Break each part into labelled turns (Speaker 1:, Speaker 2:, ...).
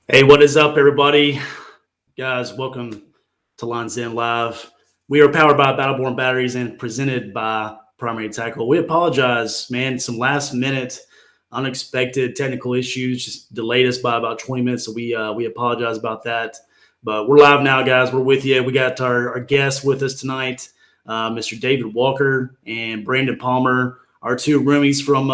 Speaker 1: Hey, what is up, everybody? Guys, welcome to Lines In Live. We are powered by Battleborn Batteries and presented by Primary Tackle. We apologize, man. Some last minute, unexpected technical issues just delayed us by about 20 minutes. So we apologize about that. But we're live now, guys. We're with you. We got our guests with us tonight, Mr. David Walker and Brandon Palmer, our two roomies from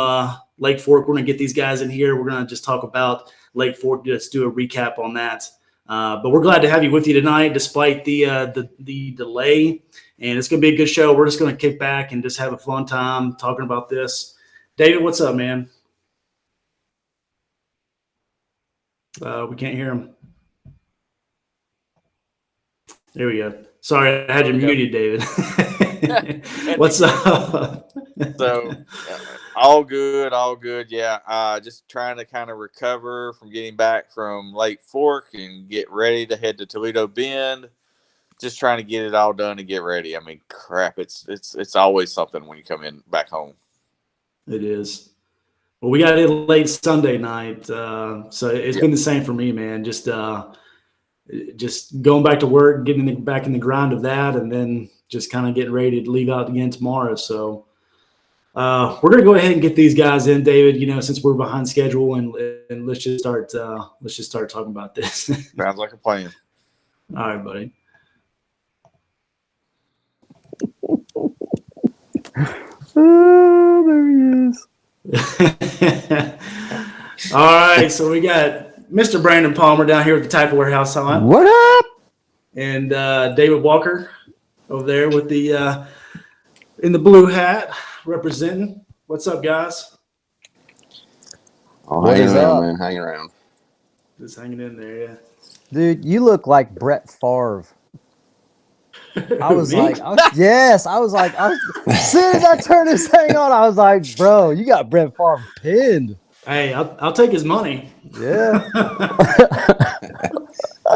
Speaker 1: Lake Fork. We're going to get these guys in here. We're going to just talk about Lake Fork. Let's do a recap on that. But we're glad to have you with you tonight, despite the delay. And it's going to be a good show. We're just going to kick back and just have a fun time talking about this. David, what's up, man? We can't hear him. There we go. Sorry, I had you muted, David. What's up?
Speaker 2: So, all good. Yeah, just trying to kind of recover from getting back from Lake Fork and get ready to head to Toledo Bend. Just trying to get it all done and get ready. I mean, crap, it's always something when you come in back home.
Speaker 1: It is. Well, we got it late Sunday night, so it's been the same for me, man. Just going back to work, getting back in the grind of that, and then just kind of getting ready to leave out again tomorrow. So we're gonna go ahead and get these guys in, David. You know, since we're behind schedule, and let's just start talking about this.
Speaker 2: Sounds like a plan.
Speaker 1: All right, buddy.
Speaker 3: Oh, there he is.
Speaker 1: All right, so we got Mr. Brandon Palmer down here at the Tackle Warehouse on.
Speaker 3: What up?
Speaker 1: And David Walker over there with the in the blue hat representing. What's up, guys?
Speaker 4: Oh, hanging around, man. Hanging around.
Speaker 1: Just hanging in there, yeah.
Speaker 3: Dude, you look like Brett Favre. I was
Speaker 1: Me?
Speaker 3: like, as soon as I turned this thing on, I was like, bro, you got Brett Favre pinned.
Speaker 1: Hey, I'll take his money.
Speaker 3: Yeah.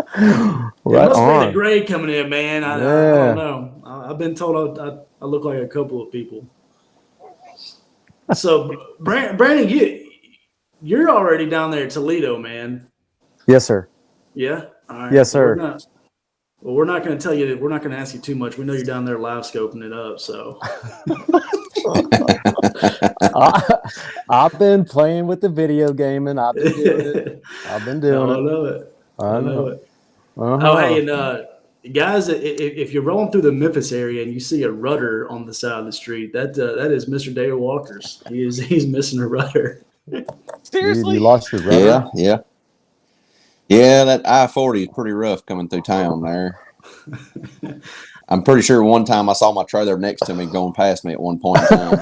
Speaker 1: It must be the grade coming in, man. I don't know. I've been told I look like a couple of people. So, Brandon, you're already down there at Toledo, man.
Speaker 3: Yes, sir.
Speaker 1: Yeah? All right.
Speaker 3: Yes, sir.
Speaker 1: We're not going to tell you that. We're not going to ask you too much. We know you're down there live scoping it up. So
Speaker 3: I've been playing with the video game, and I've been doing it.
Speaker 1: I know it.
Speaker 3: I know it. Uh-huh.
Speaker 1: Oh, hey, and guys, if you're rolling through the Memphis area and you see a rudder on the side of the street, that is Mr. David Walker's. He's missing a rudder.
Speaker 2: Seriously,
Speaker 3: Dude, you lost your rudder?
Speaker 4: Yeah, that I-40 is pretty rough coming through town there. I'm pretty sure one time I saw my trailer next to me going past me at one point in time.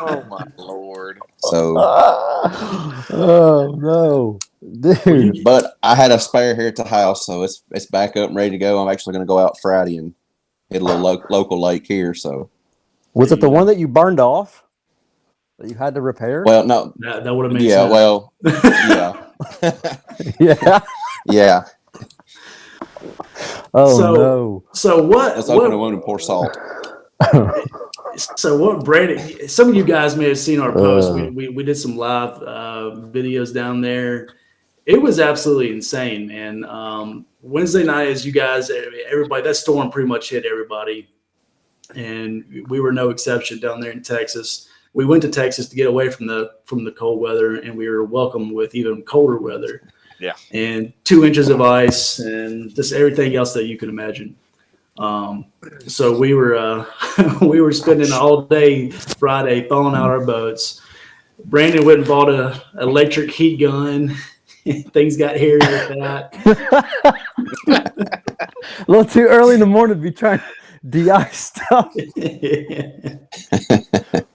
Speaker 2: oh my lord!
Speaker 4: So,
Speaker 3: oh no, dude!
Speaker 4: But I had a spare here at the house, so it's back up and ready to go. I'm actually going to go out Friday and hit a little local lake here. So,
Speaker 3: was it the one that you burned off that you had to repair?
Speaker 4: Well, no,
Speaker 1: that would have made
Speaker 4: sense.
Speaker 1: Yeah,
Speaker 4: well, yeah.
Speaker 3: Yeah. Oh no!
Speaker 1: So what?
Speaker 4: Let's open a wound and pour salt.
Speaker 1: So what, Brandon? Some of you guys may have seen our post. We did some live videos down there. It was absolutely insane, man. Wednesday night, as you guys, everybody, that storm pretty much hit everybody, and we were no exception down there in Texas. We went to Texas to get away from the cold weather, and we were welcomed with even colder weather.
Speaker 2: Yeah,
Speaker 1: and 2 inches of ice and just everything else that you could imagine. So we were spending all day Friday thawing out our boats. Brandon went and bought an electric heat gun. Things got hairy with that.
Speaker 3: A little too early in the morning to be trying to de-ice stuff.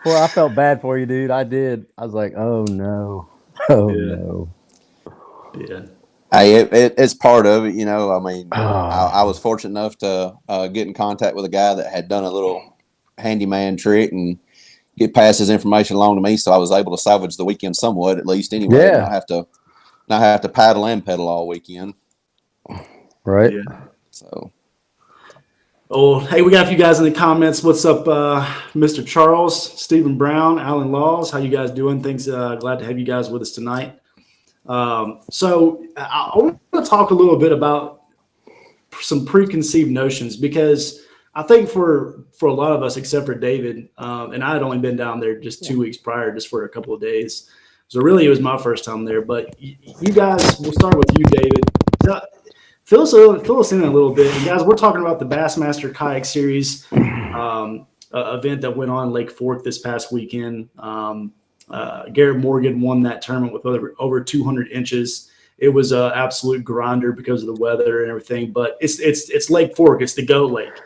Speaker 3: Boy, I felt bad for you, dude. I did. I was like, oh no. No.
Speaker 1: Yeah.
Speaker 4: Hey, it's part of it, you know. I mean, I was fortunate enough to get in contact with a guy that had done a little handyman trick and get past his information along to me, so I was able to salvage the weekend somewhat, at least. Anyway,
Speaker 3: yeah.
Speaker 4: Not have to paddle and pedal all weekend.
Speaker 3: Right.
Speaker 4: Yeah. So.
Speaker 1: Oh, hey, we got a few guys in the comments. What's up, Mr. Charles, Stephen Brown, Alan Laws? How you guys doing? Thanks. Glad to have you guys with us tonight. So I want to talk a little bit about some preconceived notions, because I think for a lot of us, except for David, and I had only been down there just 2 weeks prior, just for a couple of days. So really, it was my first time there. But you guys, we'll start with you, David. Fill us in a little bit. And guys, we're talking about the Bassmaster Kayak Series event that went on Lake Fork this past weekend. Garrett Morgan won that tournament with over 200 inches. It was an absolute grinder because of the weather and everything. But it's Lake Fork. It's the GOAT Lake.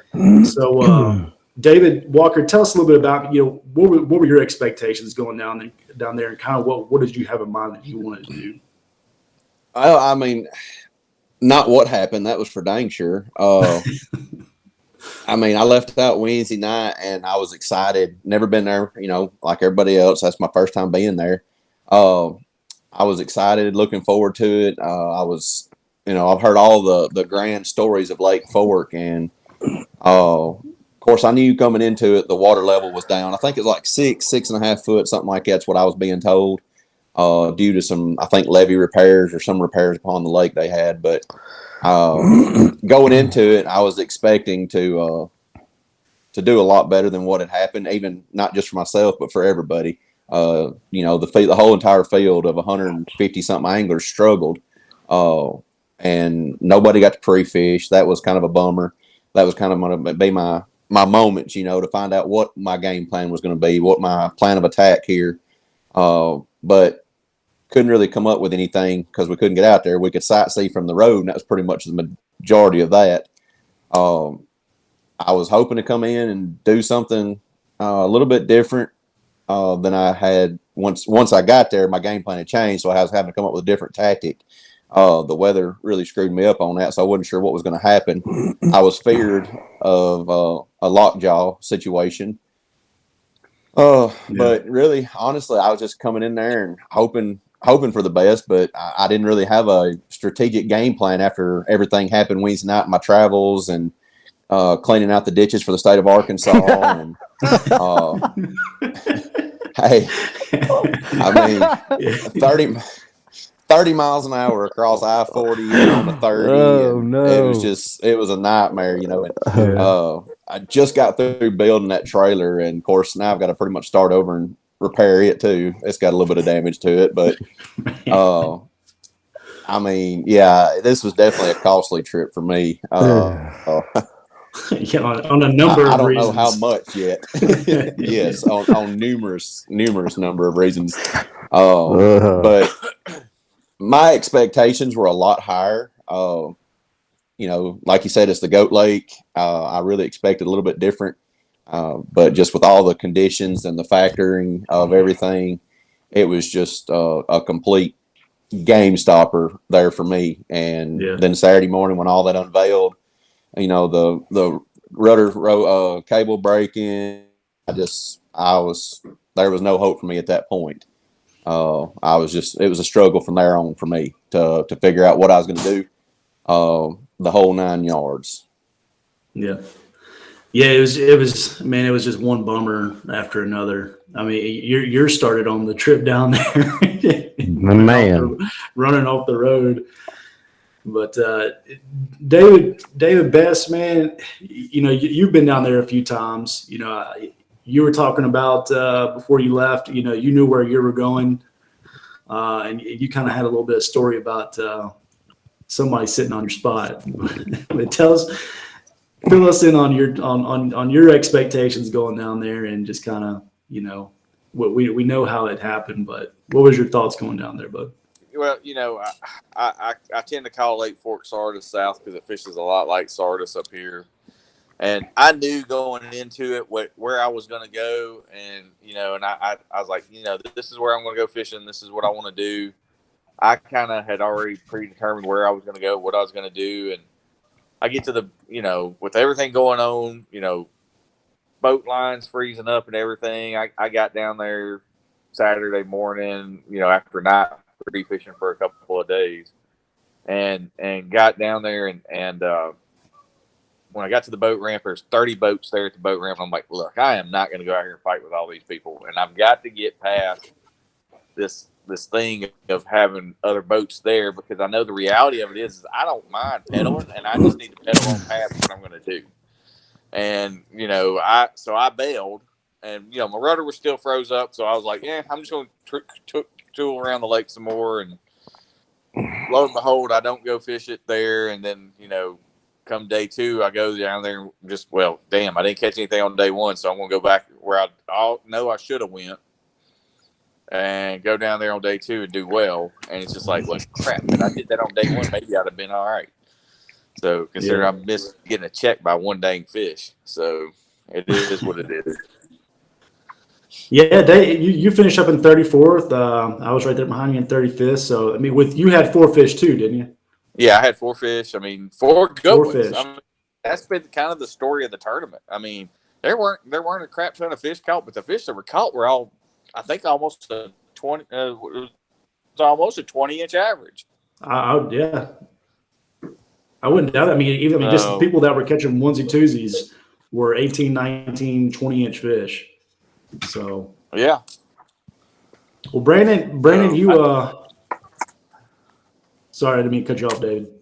Speaker 1: So David Walker, tell us a little bit about what were your expectations going down there, and kind of what did you have in mind that you wanted to do?
Speaker 4: Well, I mean, not what happened. That was for dang sure. I mean, I left out Wednesday night and I was excited. Never been there, like everybody else. That's my first time being there. I was excited, looking forward to it. I was, I've heard all the grand stories of Lake Fork, and of course, I knew coming into it the water level was down. I think it was like 6.5 foot, something like that's what I was being told. Due to some, I think, levee repairs or some repairs upon the lake they had. But going into it, I was expecting to do a lot better than what had happened, even not just for myself, but for everybody. The whole entire field of 150 something anglers struggled, and nobody got to pre-fish. That was kind of a bummer. That was kind of going to be my moment, to find out what my game plan was going to be, what my plan of attack here. But couldn't really come up with anything because we couldn't get out there. We could sightsee from the road, and that was pretty much the majority of that. I was hoping to come in and do something a little bit different than I had once I got there. My game plan had changed, so I was having to come up with a different tactic. The weather really screwed me up on that, so I wasn't sure what was going to happen. I was feared of a lockjaw situation. But really, honestly, I was just coming in there and hoping for the best, but I didn't really have a strategic game plan after everything happened Wednesday night, my travels and cleaning out the ditches for the state of Arkansas. And hey, I mean, 30 miles an hour across I-40 on the 30.
Speaker 3: Oh, no.
Speaker 4: It was a nightmare, and I just got through building that trailer, and of course now I've got to pretty much start over and repair it too. It's got a little bit of damage to it, but I mean, yeah, this was definitely a costly trip for me.
Speaker 1: Yeah, on a number of reasons. I
Speaker 4: don't know how much yet. Yes, on numerous number of reasons. But my expectations were a lot higher. Like you said, it's the GOAT Lake. I really expected a little bit different. But just with all the conditions and the factoring of everything, it was just a complete game stopper there for me. And then Saturday morning when all that unveiled, the rudder cable breaking, there was no hope for me at that point. It was a struggle from there on for me to figure out what I was going to do, the whole 9 yards.
Speaker 1: Yeah. It was just one bummer after another. I mean, you're started on the trip down there, running off the road. But David Best, man, you've been down there a few times. You were talking about before you left. You knew where you were going, and you kind of had a little bit of story about somebody sitting on your spot. Fill us in on your expectations going down there, and just kind of what we know how it happened, but what was your thoughts going down there, bud?
Speaker 2: Well, I tend to call Lake Fork Sardis South because it fishes a lot like Sardis up here. And I knew going into it where I was going to go. And, and I was like, this is where I'm going to go fishing. This is what I want to do. I kind of had already predetermined where I was going to go, what I was going to do. And I get to with everything going on, boat lines freezing up and everything. I got down there Saturday morning, after night fishing for a couple of days, and got down there and when I got to the boat ramp, there's 30 boats there at the boat ramp. I'm like, look, I am not going to go out here and fight with all these people, and I've got to get past this this thing of having other boats there, because I know the reality of it is I don't mind pedaling, and I just need to pedal on past what I'm going to do. And I bailed, and my rudder was still froze up, so I was like, yeah, I'm just going to tool around the lake some more, and lo and behold, I don't go fish it there, and then come day 2, I go down there and just, I didn't catch anything on day 1, so I'm going to go back where I know I should have went and go down there on day 2 and do well. And it's just like, well, crap, if I did that on day 1, maybe I'd have been all right. So consider I missed getting a check by one dang fish. So it is what it is.
Speaker 1: Yeah, you finished up in 34th. I was right there behind you in 35th. So, I mean, you had 4 fish too, didn't you?
Speaker 2: Yeah, I had 4 fish. I mean, 4 good ones.
Speaker 1: Fish.
Speaker 2: I mean, that's been kind of the story of the tournament. I mean, there weren't a crap ton of fish caught, but the fish that were caught were all, I think, almost a 20. It was almost a 20-inch average.
Speaker 1: Yeah, I wouldn't doubt it. I mean, just the people that were catching onesie twosies were 18, 19, 20-inch fish. So
Speaker 2: yeah.
Speaker 1: Well, Brandon, you sorry, I didn't mean to cut you off, David.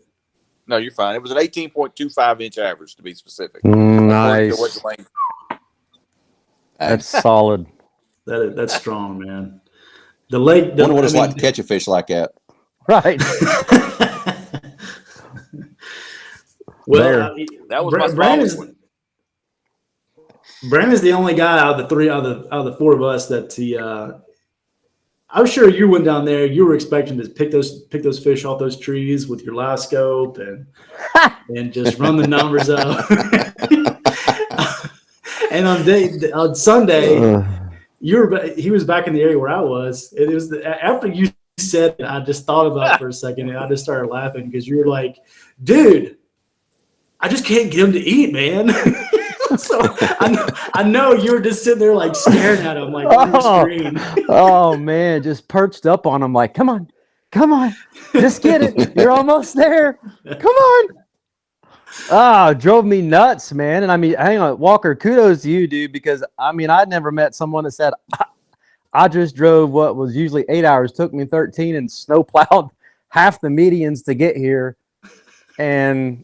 Speaker 2: No, you're fine. It was an 18.25-inch average, to be specific.
Speaker 3: Nice. That's solid.
Speaker 1: That's strong, man. The lake.
Speaker 4: Wonder what it's like to catch a fish like that.
Speaker 3: Right.
Speaker 1: Well,
Speaker 2: that was my smallest one.
Speaker 1: Brandon's the only guy out of the 4 of us that I'm sure you went down there. You were expecting to pick those fish off those trees with your live scope and just run the numbers up. And on Sunday, he was back in the area where I was. It was after you said it, I just thought about it for a second, and I just started laughing because you were like, "Dude, I just can't get him to eat, man." So I know you were just sitting there like staring at him like on the screen.
Speaker 3: Oh man, just perched up on him like, come on, just get it. You're almost there. Come on. Drove me nuts, man. And I mean, hang on, Walker, kudos to you, dude, because I mean, I'd never met someone that said I just drove what was usually 8 hours, took me 13, and snowplowed half the medians to get here. And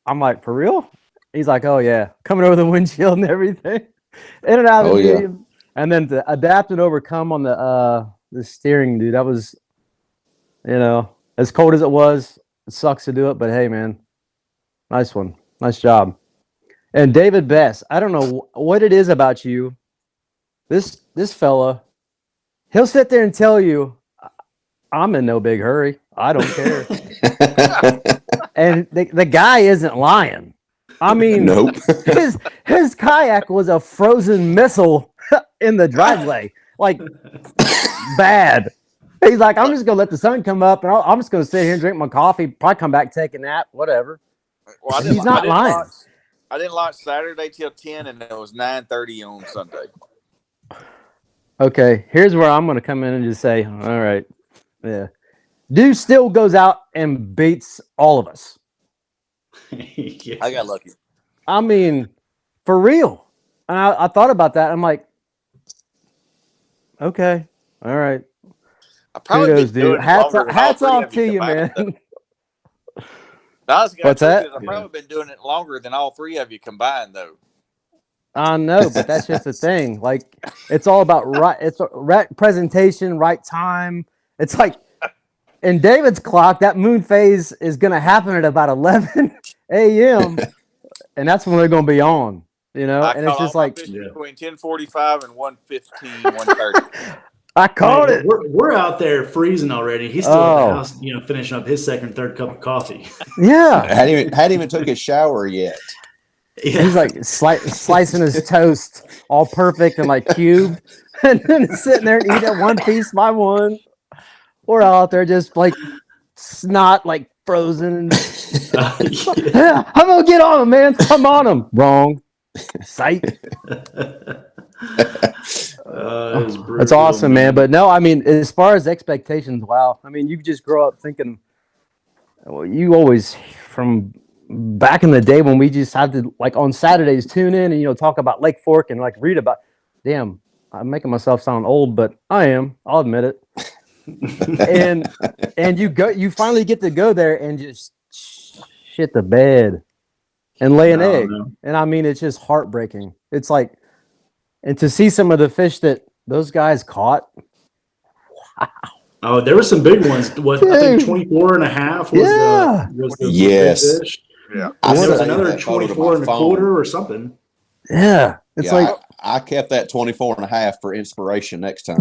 Speaker 3: I'm like, for real? He's like, oh, yeah, coming over the windshield and everything. In and out of the medium. And then to adapt and overcome on the steering, dude, that was, as cold as it was, it sucks to do it. But, hey, man, nice one. Nice job. And David Bess, I don't know what it is about you. This fella, he'll sit there and tell you, I'm in no big hurry. I don't care. And the guy isn't lying. I mean,
Speaker 4: nope.
Speaker 3: his kayak was a frozen missile in the driveway. Like, bad. He's like, I'm just going to let the sun come up, and I'm just going to sit here and drink my coffee, probably come back, take a nap, whatever.
Speaker 2: Well,
Speaker 3: he's not lying.
Speaker 2: I didn't launch Saturday till 10, and it was 9:30 on Sunday.
Speaker 3: Okay, here's where I'm going to come in and just say, all right, yeah. Dude still goes out and beats all of us.
Speaker 2: Yeah. I got lucky.
Speaker 3: I mean, for real. And I thought about that. I'm like, okay, all right.
Speaker 2: I probably
Speaker 3: kudos, dude. Hats off to you, man. What's that?
Speaker 2: I've probably been doing it longer than all 3 of you combined, though.
Speaker 3: I know, but that's just the thing. Like, it's all about right. It's right presentation, right time. It's like in David's clock, that moon phase is going to happen at about 11 a.m. and that's when they're going to be on. And it's just like
Speaker 2: between 10:45 and 1:15, 1:30.
Speaker 3: I called it.
Speaker 1: We're out there freezing already. He's still at the house, finishing up his second, third cup of coffee.
Speaker 3: Yeah,
Speaker 4: hadn't even took his shower yet.
Speaker 3: Yeah. He's like slicing his toast, all perfect and like cubed, and then sitting there and eating it one piece by one. We're out there just like snot, like frozen. Yeah, I'm gonna get on him, man. I'm on him. Wrong. Sight. That's awesome, man. But no, I mean, as far as expectations, wow. I mean, you just grow up thinking, well, you always, from back in the day when we just had to, like on Saturdays, tune in and, talk about Lake Fork and like read about, damn, I'm making myself sound old, but I am. I'll admit it. and you finally get to go there and just shit the bed and lay an egg.
Speaker 1: No.
Speaker 3: And I mean, it's just heartbreaking. It's like, and to see some of the fish that those guys caught.
Speaker 1: Oh, there were some big ones. What I think 24 and a half was the
Speaker 4: Yes.
Speaker 1: big fish.
Speaker 2: Yeah.
Speaker 1: And there was
Speaker 4: saved
Speaker 1: another
Speaker 4: that photo to
Speaker 1: 24
Speaker 4: my
Speaker 1: and a
Speaker 4: phone.
Speaker 1: quarter or something.
Speaker 3: Yeah. It's like
Speaker 4: I kept that 24 and a half for inspiration next time.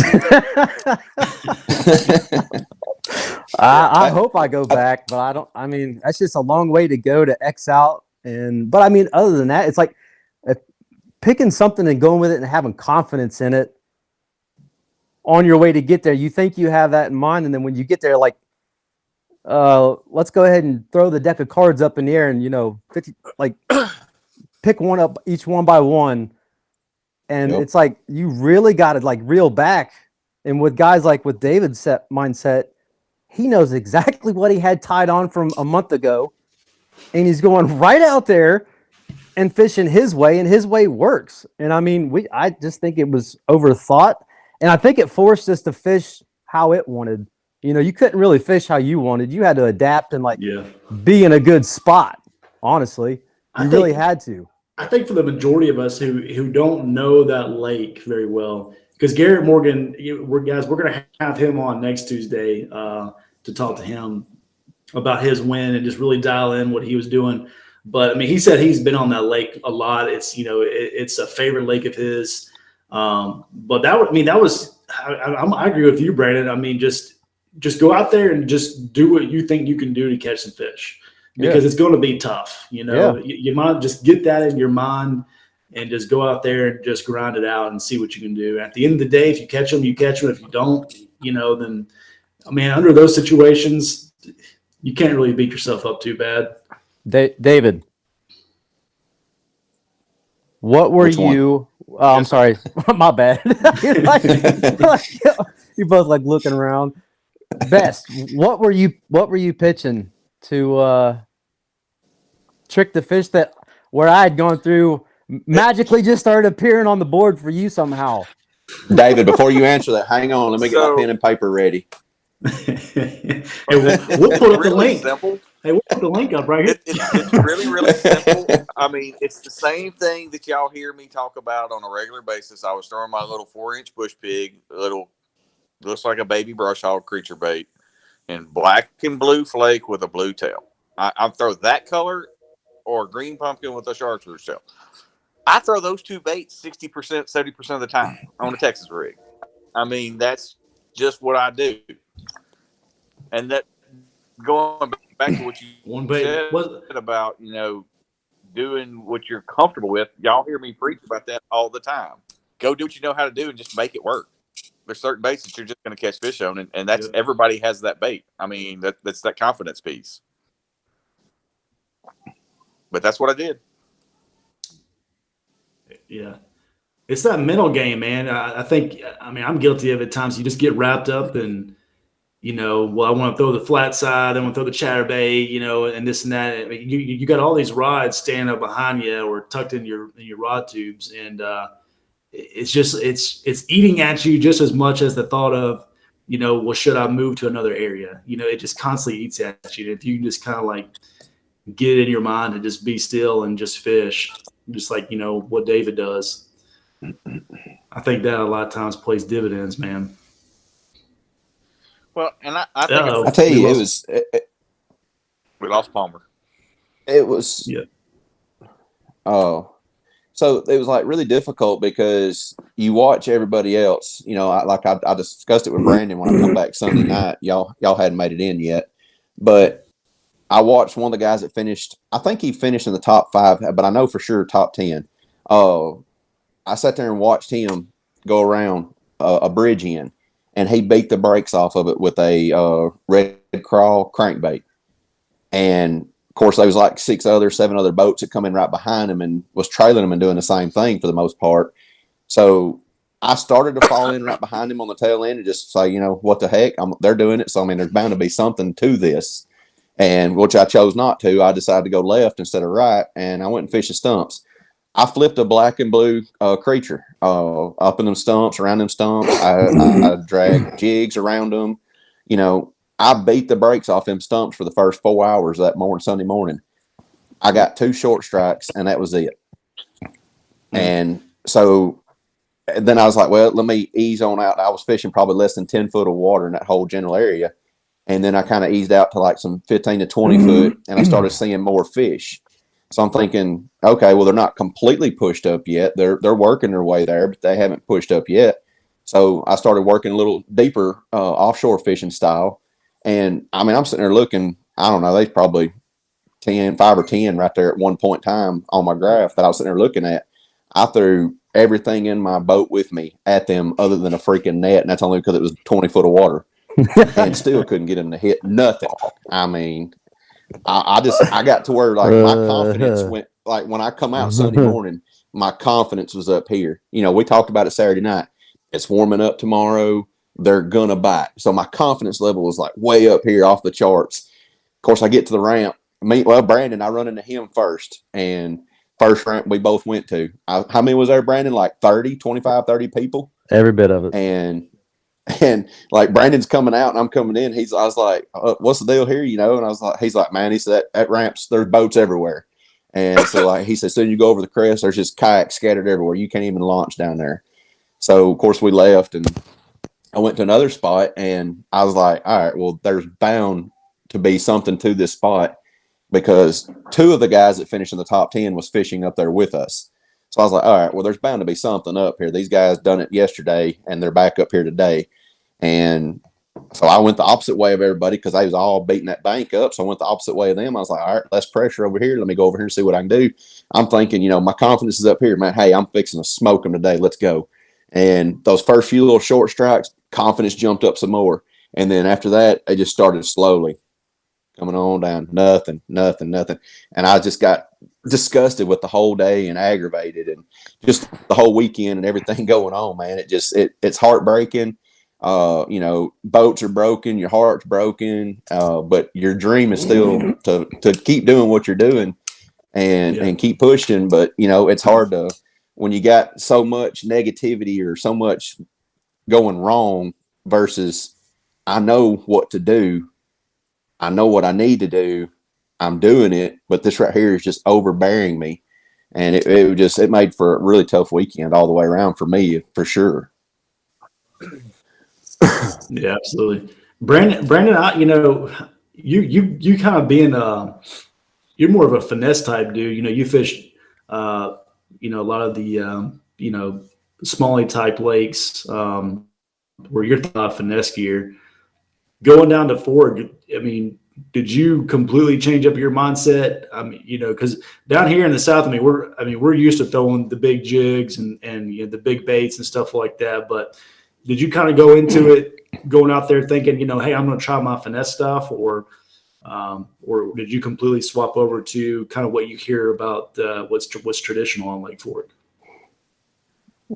Speaker 3: I hope I go back, but I mean, that's just a long way to go to X out. But I mean, other than that, it's like picking something and going with it and having confidence in it on your way to get there. You think you have that in mind. And then when you get there, like, let's go ahead and throw the deck of cards up in the air and, 50, like pick one up each one by one. And it's like, you really got to like reel back. And with guys like with David's mindset, he knows exactly what he had tied on from a month ago. And he's going right out there and fishing his way, and his way works. And I mean, I just think it was overthought. And I think it forced us to fish how it wanted. You couldn't really fish how you wanted. You had to adapt and be in a good spot. Honestly, you really had to.
Speaker 1: I think for the majority of us who don't know that lake very well, because Garrett Morgan, we're going to have him on next Tuesday to talk to him about his win and just really dial in what he was doing. But I mean, he said he's been on that lake a lot. It's it's a favorite lake of his. But I agree with you, Brandon. I mean, just go out there and just do what you think you can do to catch some fish, because it's going to be tough. You might just get that in your mind and just go out there and just grind it out and see what you can do. At the end of the day, if you catch them, you catch them. If you don't, then I mean, under those situations, you can't really beat yourself up too bad.
Speaker 3: David, what were you? Oh, I'm sorry, my bad. You're both like looking around. Best, what were you pitching to trick the fish where I had gone through magically just started appearing on the board for you somehow?
Speaker 4: David, before you answer that, hang on. Let me get my pen and paper ready.
Speaker 1: Hey, we'll put up the link.
Speaker 2: Simple.
Speaker 1: Hey, we'll put the link up right here.
Speaker 2: It's really, really simple. I mean, it's the same thing that y'all hear me talk about on a regular basis. I was throwing my little 4-inch bush pig, looks like a baby brush hog creature bait, and black and blue flake with a blue tail. I throw that color or green pumpkin with a chartreuse tail. I throw those two baits 60%, 70% of the time on a Texas rig. I mean, that's just what I do. And that going back to what you said about, doing what you're comfortable with, y'all hear me preach about that all the time. Go do what you know how to do and just make it work. There's certain baits that you're just going to catch fish on, and that's everybody has that bait. I mean, that's that confidence piece. But that's what I did.
Speaker 1: Yeah. It's that mental game, man. I think, I'm guilty of it at times. You just get wrapped up in, I want to throw the flat side, I want to throw the chatterbait, and this and that. I mean, you got all these rods standing up behind you or tucked in your rod tubes, and it's eating at you just as much as the thought of, should I move to another area? It just constantly eats at you. If you just kind of like get in your mind and just be still and just fish, just like what David does. I think that a lot of times plays dividends, man.
Speaker 2: Well, and I think
Speaker 4: I tell you,
Speaker 2: we lost Palmer.
Speaker 4: It was so it was like really difficult because you watch everybody else. I discussed it with Brandon when I come back Sunday night. Y'all hadn't made it in yet, but I watched one of the guys that finished. I think he finished in the top 5, but I know for sure top 10. I sat there and watched him go around a bridge in, and he beat the brakes off of it with a red crawl crankbait. And of course, there was like 7 other boats that come in right behind him and was trailing him and doing the same thing for the most part. So I started to fall in right behind him on the tail end and just say, what the heck? They're doing it. So, I mean, there's bound to be something to this. And which I chose not to. I decided to go left instead of right, and I went and fished the stumps. I flipped a black and blue creature up in them stumps, around them stumps. I dragged jigs around them. you know, I beat the brakes off them stumps for the first 4 hours that Sunday morning. I got 2 short strikes, and that was it. And so then I was like, well, let me ease on out. I was fishing probably less than 10 foot of water in that whole general area. And then I kind of eased out to like some 15 to 20 foot, and I started seeing more fish. So I'm thinking, okay, well, they're not completely pushed up yet. They're working their way there, but they haven't pushed up yet. So I started working a little deeper offshore fishing style. And I mean, I'm sitting there looking, I don't know, there's probably 5 or 10 right there at one point in time on my graph that I was sitting there looking at. I threw everything in my boat with me at them other than a freaking net. And that's only because it was 20 foot of water. And still couldn't get them to hit nothing. I mean, I got to where like my confidence went, like when I come out Sunday morning, my confidence was up here. You know, we talked about it Saturday night. It's warming up tomorrow. They're going to bite. So my confidence level was like way up here off the charts. Of course, I get to the ramp. Brandon, I run into him first. And first ramp we both went to. How many was there, Brandon? Like 25, 30 people? Every
Speaker 3: bit of it.
Speaker 4: And like Brandon's coming out and I'm coming in. I was like, what's the deal here? You know? And I was like, he's like, man, he said at ramps, there's boats everywhere. And so like, he said, soon you go over the crest, there's just kayaks scattered everywhere. You can't even launch down there. So of course we left and I went to another spot and I was like, all right, well, there's bound to be something to this spot because 2 of the guys that finished in the top 10 was fishing up there with us. So I was like, all right, well, there's bound to be something up here. These guys done it yesterday and they're back up here today. And so I went the opposite way of everybody because they was all beating that bank up. So I went the opposite way of them. I was like, all right, less pressure over here. Let me go over here and see what I can do. I'm thinking, you know, my confidence is up here, man. Hey, I'm fixing to smoke them today. Let's go. And those first few little short strikes, confidence jumped up some more. And then after that, they just started slowly coming on down. Nothing. And I just got disgusted with the whole day and aggravated and just the whole weekend and everything going on, man. It's heartbreaking. You know, boats are broken, your heart's broken, but your dream is still to keep doing what you're doing and keep pushing. But, you know, it's hard to, when you got so much negativity or so much going wrong versus I know what to do. I know what I need to do. I'm doing it, but this right here is just overbearing me. And it made for a really tough weekend all the way around for me, for sure.
Speaker 1: Yeah, absolutely. Brandon, you know, you kind of being you're more of a finesse type dude. You know, you fish, you know, a lot of the, you know, smallie type lakes where you're finesse gear. Going down to Ford, I mean, did you completely change up your mindset? I mean, you know, because down here in the South, I mean, we're used to throwing the big jigs and you know, the big baits and stuff like that. But did you kind of go into it going out there thinking, you know, hey, I'm going to try my finesse stuff, or did you completely swap over to kind of what you hear about what's traditional on Lake Fork?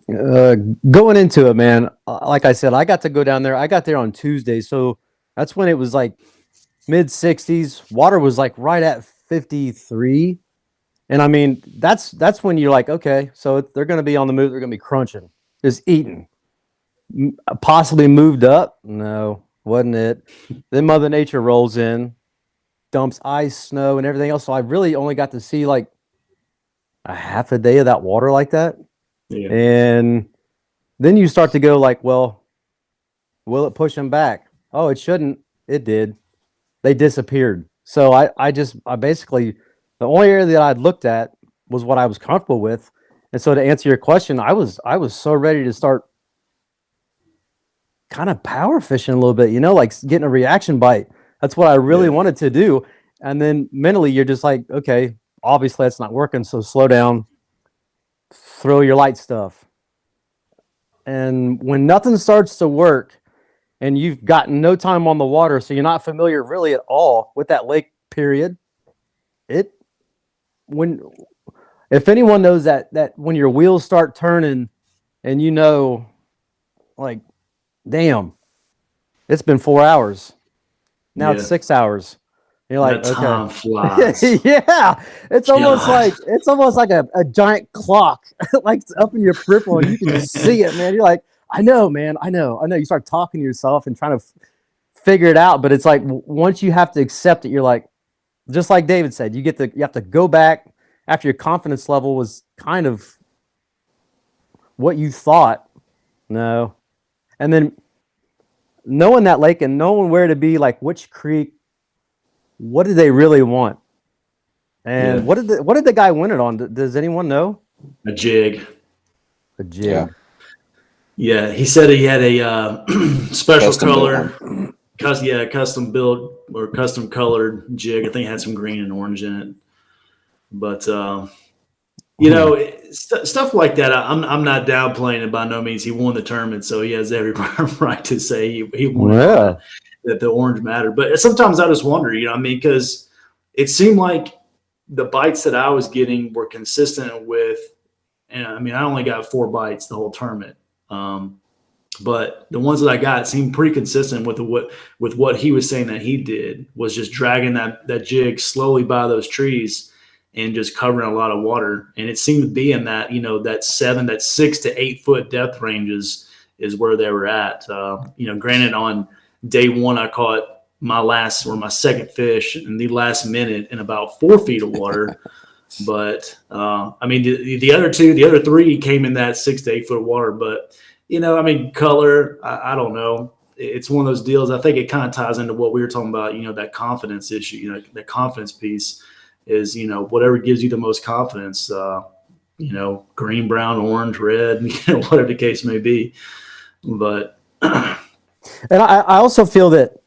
Speaker 3: Going into it, man, like I said, I got to go down there. I got there on Tuesday, so that's when it was like mid 60s. Water was like right at 53, and I mean that's when you're like, okay, so they're going to be on the move. They're going to be crunching, just eating. Possibly moved up. No, wasn't it? Then Mother Nature rolls in, dumps ice, snow, and everything else. So I really only got to see like a half a day of that water like that. Yeah. And then you start to go like, well, will it push them back? Oh, it shouldn't. It did. They disappeared. So I basically, the only area that I'd looked at was what I was comfortable with. And so to answer your question, I was so ready to start kind of power fishing a little bit, you know, like getting a reaction bite. That's what I really wanted to do. And then mentally you're just like, okay, obviously that's not working. So slow down, throw your light stuff. And when nothing starts to work and you've gotten no time on the water, so you're not familiar really at all with that lake period, if anyone knows that when your wheels start turning and you know, like, damn, it's been 4 hours. Now it's 6 hours. You're like,
Speaker 1: that
Speaker 3: okay.
Speaker 1: Time flies.
Speaker 3: Yeah. It's almost like a giant clock, like up in your peripheral, and you can just see it, man. You're like, I know, man. I know. You start talking to yourself and trying to figure it out, but it's like once you have to accept it, you're like, just like David said, you have to go back after your confidence level was kind of what you thought. No. And then knowing that lake and knowing where to be, like which creek, what did they really want? And what did the guy win it on? Does anyone know?
Speaker 1: A jig.
Speaker 3: A jig.
Speaker 1: Yeah, he said he had a special
Speaker 4: Custom
Speaker 1: color, custom built or custom colored jig. I think it had some green and orange in it. But you know, stuff like that. I'm not downplaying it by no means. He won the tournament, so he has every right to say he won. That the orange mattered. But sometimes I just wonder, you know, I mean, because it seemed like the bites that I was getting were consistent with. And I mean, I only got 4 bites the whole tournament. But the ones that I got seemed pretty consistent with what he was saying that he did, was just dragging that jig slowly by those trees and just covering a lot of water. And it seemed to be in that, you know, that 6 to 8 foot depth ranges is where they were at. You know, granted, on day 1, I caught my second fish in the last minute in about 4 feet of water. But I mean, the other 3 came in that 6 to 8 foot of water. But you know, I mean, color, I don't know. It's one of those deals. I think it kind of ties into what we were talking about. You know, that confidence issue. You know, that confidence piece is, you know, whatever gives you the most confidence. You know, green, brown, orange, red, you know, whatever the case may be. But
Speaker 3: and I also feel that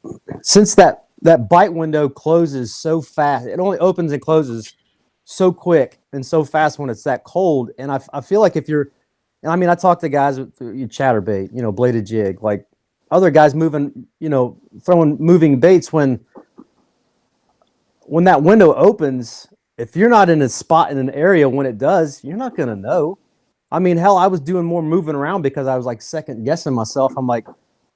Speaker 3: since that bite window closes so fast, it only opens and closes so quick and so fast when it's that cold. And I feel like if you're, and I mean, I talk to guys with chatterbait, you know, bladed jig, like other guys moving, you know, throwing moving baits when that window opens. If you're not in a spot in an area when it does, you're not going to know. I mean, hell, I was doing more moving around because I was like second guessing myself. I'm like,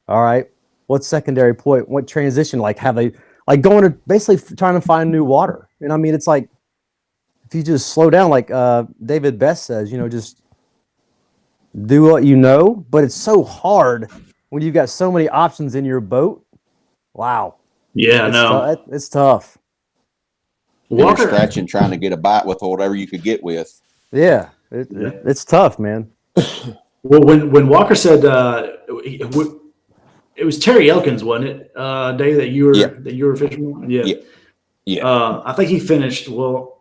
Speaker 3: all right, what secondary point, what transition, like have they like going to basically trying to find new water. And I mean, it's like, if you just slow down, like David Best says, you know, just do what you know. But it's so hard when you've got so many options in your boat. Wow.
Speaker 1: Yeah,
Speaker 3: it's tough.
Speaker 4: Walker scratching, trying to get a bite with whatever you could get with.
Speaker 3: Yeah, it's tough, man.
Speaker 1: Well, when Walker said it was Terry Elkins, wasn't it? Day that you were fishing. Yeah. I think he finished well.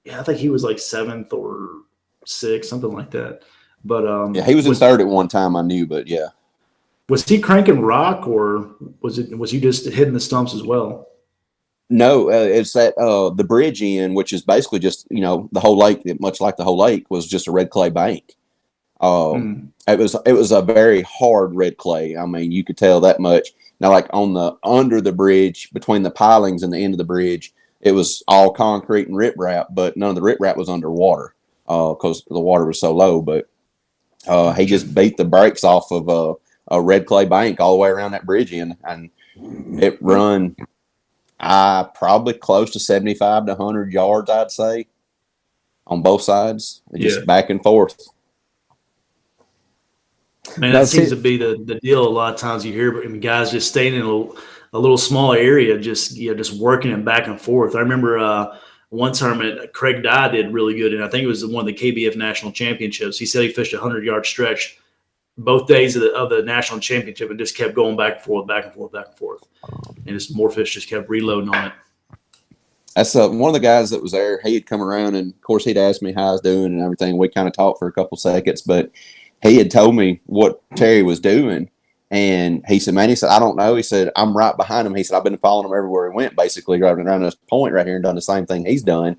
Speaker 1: Yeah, I think he was like 7th or 6th, something like that. But
Speaker 4: he was in 3rd at one time, I knew, but yeah.
Speaker 1: Was he cranking rock, or was he just hitting the stumps as well?
Speaker 4: No, it's that the bridge end, which is basically just, you know, the whole lake, much like the whole lake, was just a red clay bank. It was a very hard red clay. I mean, you could tell that much. Now, like under the bridge, between the pilings and the end of the bridge, it was all concrete and riprap, but none of the riprap was underwater because the water was so low. But he just beat the brakes off of a red clay bank all the way around that bridge end, and it run probably close to 75 to 100 yards, I'd say, on both sides, just back and forth.
Speaker 1: Man, that seems to be the deal. A lot of times you hear guys just staying in a little small area, just working it back and forth. I remember one tournament Craig Dye did really good, and I think it was one of the KBF National Championships. He said he fished a 100-yard stretch both days of the national championship and just kept going back and forth, back and forth, back and forth. And just more fish just kept reloading on it.
Speaker 4: That's one of the guys that was there. He had come around, and of course he'd asked me how I was doing and everything. We kind of talked for a couple seconds, but he had told me what Terry was doing. And he said, man, he said, I don't know. He said, I'm right behind him. He said, I've been following him everywhere he went, basically driving around this point right here and done the same thing he's done.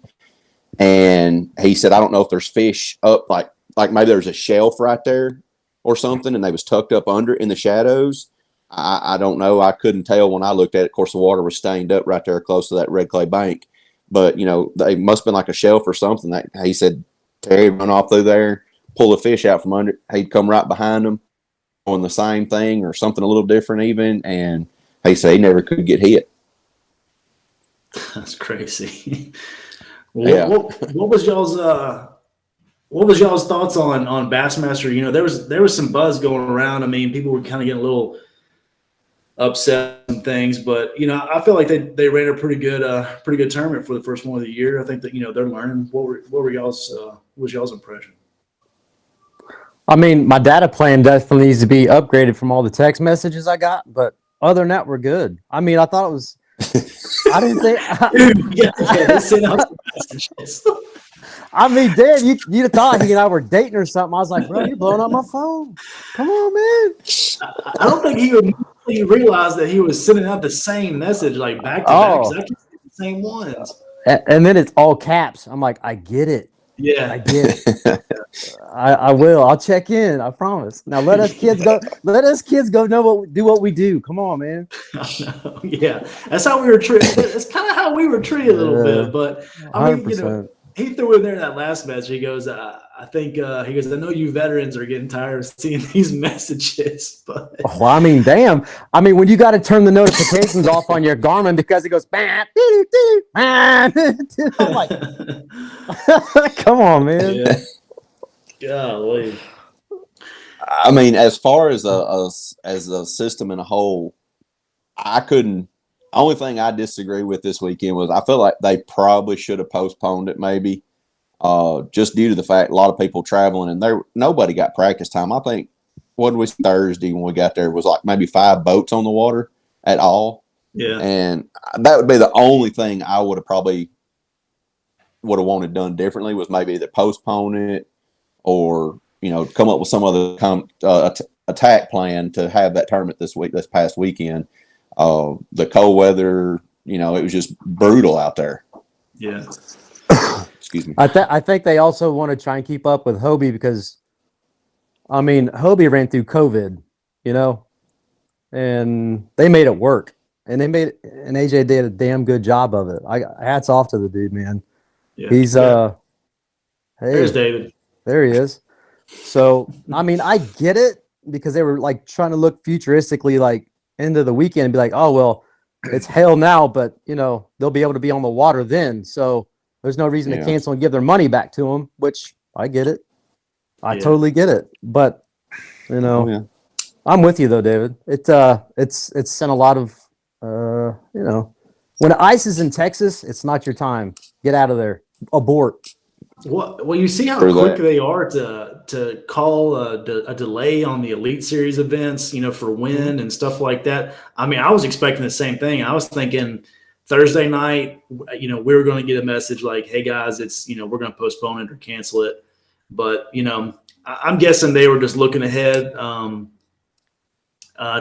Speaker 4: And he said, I don't know if there's fish up, like maybe there's a shelf right there or something, and they was tucked up under in the shadows. I don't know. I couldn't tell when I looked at it. Of course, the water was stained up right there close to that red clay bank. But, you know, they must have been like a shelf or something. He said Terry run off through there, pull the fish out from under. He'd come right behind him on the same thing or something a little different even. And he said he never could get hit.
Speaker 1: That's crazy. What was y'all's thoughts on Bassmaster? You know, there was some buzz going around. I mean, people were kind of getting a little upset some things. But I feel like they ran a pretty good tournament for the first one of the year. I think that they're learning. What were y'all's was y'all's impression?
Speaker 3: I mean, my data plan definitely needs to be upgraded from all the text messages I got, but other than that, we're good. I mean, I thought it was. I didn't think.
Speaker 1: They sent out some messages.
Speaker 3: I mean, Dan, you'd have thought he and I were dating or something. I was like, bro, you're blowing up my phone. Come on, man.
Speaker 1: I don't think he realized that he was sending out the same message like back to back. 'Cause I keep seeing the same ones.
Speaker 3: And then it's all caps. I'm like, I get it.
Speaker 1: Yeah,
Speaker 3: I get it. I will. I'll check in. I promise. Now let us kids go. Let us kids go do what we do. Come on, man.
Speaker 1: Yeah, that's how we were treated. That's kind of how we were treated a little bit. But I mean,
Speaker 3: 100%.
Speaker 1: He threw in there that last message. He goes, I think he goes, I know you veterans are getting tired of seeing these messages. But
Speaker 3: Well, I mean, damn. I mean, when you got to turn the notifications off on your Garmin because it goes, bah, doo, doo, bah. I'm like, come on, man.
Speaker 1: yeah. Golly.
Speaker 4: I mean, as far as a system in a whole, I couldn't. Only thing I disagree with this weekend was I feel like they probably should have postponed it, maybe, just due to the fact a lot of people traveling and nobody got practice time. I think what was Thursday when we got there was like maybe 5 boats on the water at all.
Speaker 1: Yeah,
Speaker 4: and that would be the only thing I would have wanted done differently was maybe either postpone it or come up with some other attack plan to have that tournament this past weekend. The cold weather, it was just brutal out there.
Speaker 1: yeah.
Speaker 4: Excuse me.
Speaker 3: I think they also want to try and keep up with Hobie because, I mean, Hobie ran through COVID, and they made it work. And AJ did a damn good job of it. Hats off to the dude, man.
Speaker 1: Yeah.
Speaker 3: He's
Speaker 1: Hey, there's
Speaker 3: hey,
Speaker 1: David.
Speaker 3: there he is. So I mean, I get it because they were like trying to look futuristically, like into the weekend and be like, oh well, it's hell now, but they'll be able to be on the water then. So there's no reason to cancel and give their money back to them, which I get it. I totally get it. But I'm with you though, David. It's sent a lot of when ice is in Texas, it's not your time. Get out of there. Abort.
Speaker 1: Well, you see how quick they are to call a delay on the Elite Series events, for wind and stuff like that. I mean, I was expecting the same thing. I was thinking Thursday night, we were going to get a message like, "Hey guys, it's we're going to postpone it or cancel it." But I'm guessing they were just looking ahead,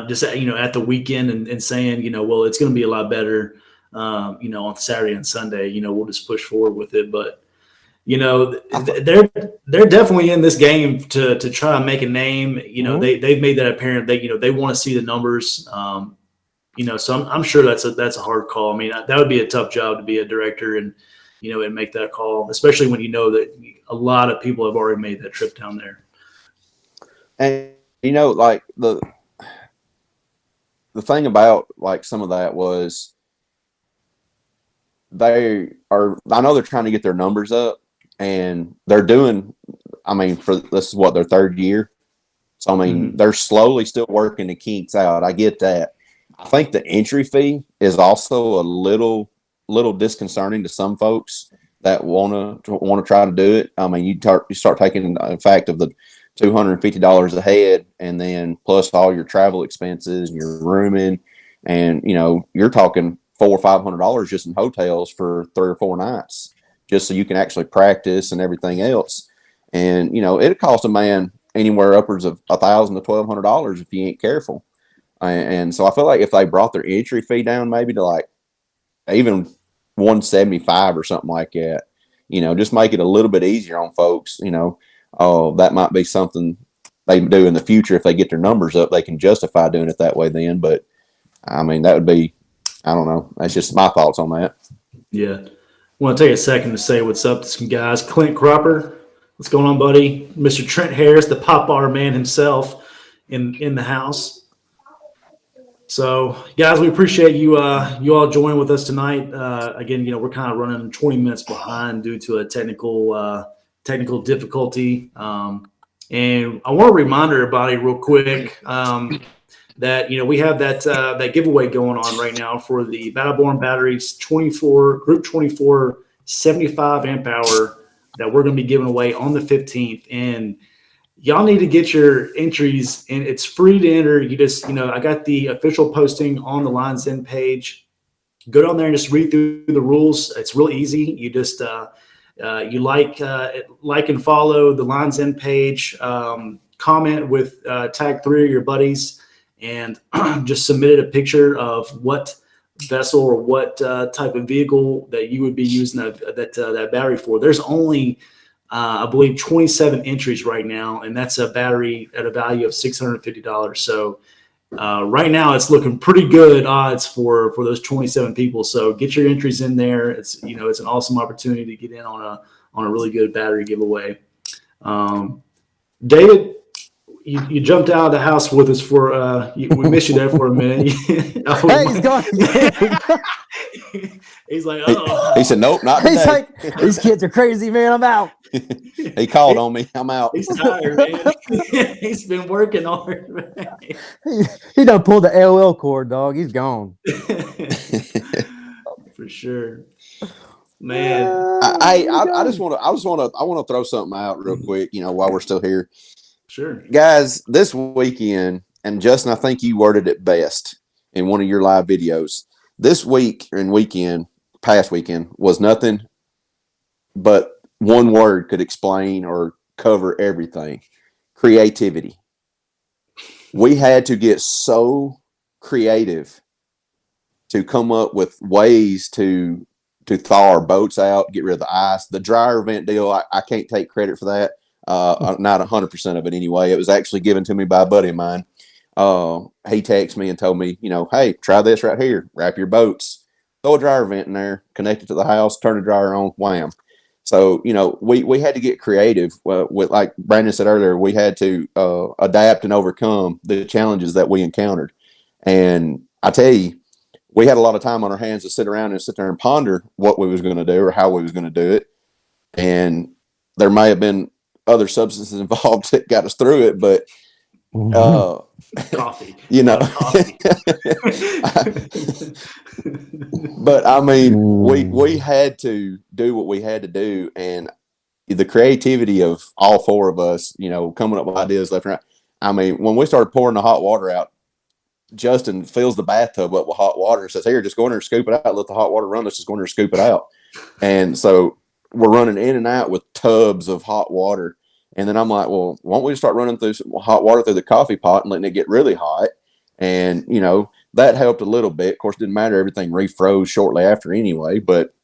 Speaker 1: just at the weekend and saying, well, it's going to be a lot better, on Saturday and Sunday. We'll just push forward with it, but. They're definitely in this game to try and make a name. They've made that apparent. They want to see the numbers. So I'm sure that's a hard call. I mean, that would be a tough job to be a director and and make that call, especially when that a lot of people have already made that trip down there.
Speaker 4: And like the thing about like some of that was I know they're trying to get their numbers up. And they're doing, I mean, this is what their 3rd year. So, I mean, they're slowly still working the kinks out. I get that. I think the entry fee is also a little disconcerting to some folks that want to try to do it. I mean, you start taking the fact of the $250 a head and then plus all your travel expenses and your rooming. And, you're talking $400 or $500 just in hotels for 3 or 4 nights. Just so you can actually practice and everything else. And, it costs a man anywhere upwards of $1,000 to $1,200 if you ain't careful. And so I feel like if they brought their entry fee down maybe to like even $175 or something like that, just make it a little bit easier on folks, that might be something they do in the future. If they get their numbers up, they can justify doing it that way then. But I mean, that would be, I don't know. That's just my thoughts on that.
Speaker 1: Yeah. I want to take a second to say what's up to some guys. Clint Cropper, what's going on, buddy? Mr. Trent Harris, the pop bar man himself, in the house. So, guys, we appreciate you all joining with us tonight. Again, we're kind of running 20 minutes behind due to a technical difficulty. And I want to remind everybody real quick. that we have that giveaway going on right now for the Battleborn Batteries 24 Group 24 75 amp hour that we're going to be giving away on the 15th. And y'all need to get your entries, and it's free to enter. You just I got the official posting on the Lines End page. Go down there and just read through the rules. It's real easy. You just you like and follow the Lines End page. Comment with tag 3 of your buddies, and just submitted a picture of what vessel or what type of vehicle that you would be using that battery for. There's only I believe 27 entries right now, and that's a battery at a value of $650. So right now it's looking pretty good odds for those 27 people. So get your entries in there. It's it's an awesome opportunity to get in on a really good battery giveaway. David, you jumped out of the house with us for we missed you there for a minute.
Speaker 3: Hey, he's gone.
Speaker 1: He's like, oh.
Speaker 4: He said, nope, not today.
Speaker 3: He's like, these kids are crazy, man. I'm out.
Speaker 4: He called on me. I'm out.
Speaker 1: He's tired, man. He's been working hard, man.
Speaker 3: He done pulled the AOL cord, dog. He's gone.
Speaker 1: For sure, man.
Speaker 4: I want to throw something out real quick. While we're still here,
Speaker 1: sure,
Speaker 4: guys. This weekend, and Justin, I think you worded it best in one of your live videos. This past weekend was nothing but one word could explain or cover everything: creativity. We had to get so creative to come up with ways to thaw our boats out, get rid of the ice. The dryer vent deal, I can't take credit for that. Not 100% of it anyway. It was actually given to me by a buddy of mine. He texted me and told me, hey, try this right here. Wrap your boats, throw a dryer vent in there, connect it to the house, turn the dryer on, wham. So, we had to get creative. With, like Brandon said earlier, we had to adapt and overcome the challenges that we encountered. And I tell you, we had a lot of time on our hands to sit there and ponder what we was going to do or how we was going to do it. And there may have been other substances involved that got us through it, but
Speaker 1: coffee.
Speaker 4: Coffee. But I mean, we had to do what we had to do, and the creativity of all 4 of us, coming up with ideas left and right. I mean, when we started pouring the hot water out, Justin fills the bathtub up with hot water and says, here, just go in there and scoop it out. Let the hot water run. Let's just go in there and scoop it out. And so we're running in and out with tubs of hot water. And then I'm like, well, why don't we start running through some hot water through the coffee pot and letting it get really hot? And, that helped a little bit. Of course, it didn't matter. Everything refroze shortly after anyway. But,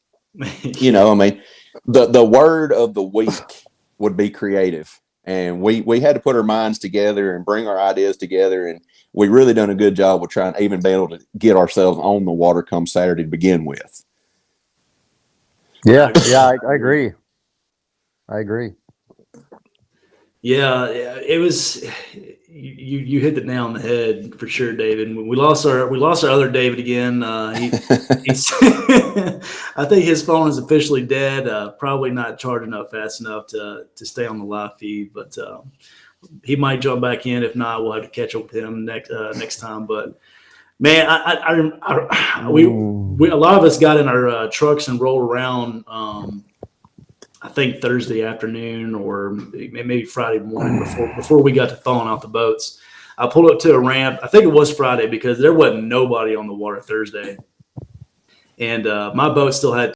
Speaker 4: I mean, the word of the week would be creative. And we had to put our minds together and bring our ideas together. And we really done a good job with trying to even be able to get ourselves on the water come Saturday to begin with.
Speaker 3: Yeah, I agree. I agree.
Speaker 1: Yeah, it was. You hit the nail on the head for sure, David. We lost our other David again. He's I think his phone is officially dead. Probably not charging up fast enough to stay on the live feed, but he might jump back in. If not, we'll have to catch up with him next time. But man, we a lot of us got in our trucks and rolled around. I think Thursday afternoon or maybe Friday morning before we got to thawing out the boats. I pulled up to a ramp. I think it was Friday because there wasn't nobody on the water Thursday. And my boat still had